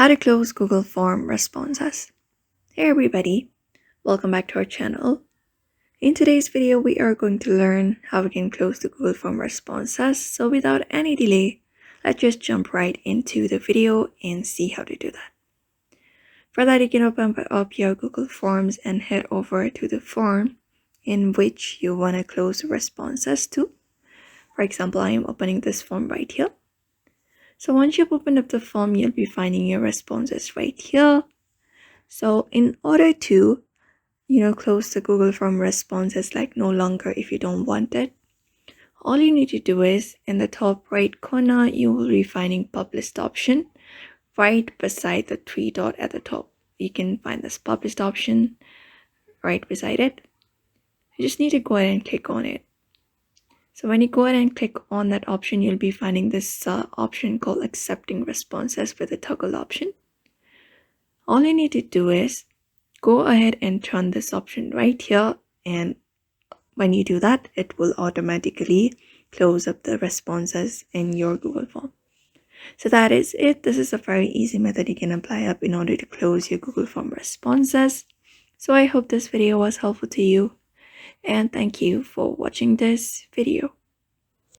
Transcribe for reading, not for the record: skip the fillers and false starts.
How to close Google Form responses. Hey everybody, welcome back to our channel. In today's video, we are going to learn how we can close the Google Form responses. So without any delay, let's just jump right into the video and see how to do that. For that, you can open up your Google Forms and head over to the form in which you want to close the responses to. For example, I am opening this form right here. So once you've opened up the form, you'll be finding your responses right here. So in order to, close the Google Form responses like no longer if you don't want it, all you need to do is in the top right corner, you will be finding published option right beside the three dot at the top. You can find this published option right beside it. You just need to go ahead and click on it. So when you go ahead and click on that option, you'll be finding this option called accepting responses with a toggle option. All you need to do is go ahead and turn this option right here, and when you do that, it will automatically close up the responses in your Google Form. So that is it. This is a very easy method you can apply up in order to close your Google Form responses. So I hope this video was helpful to you, and thank you for watching this video.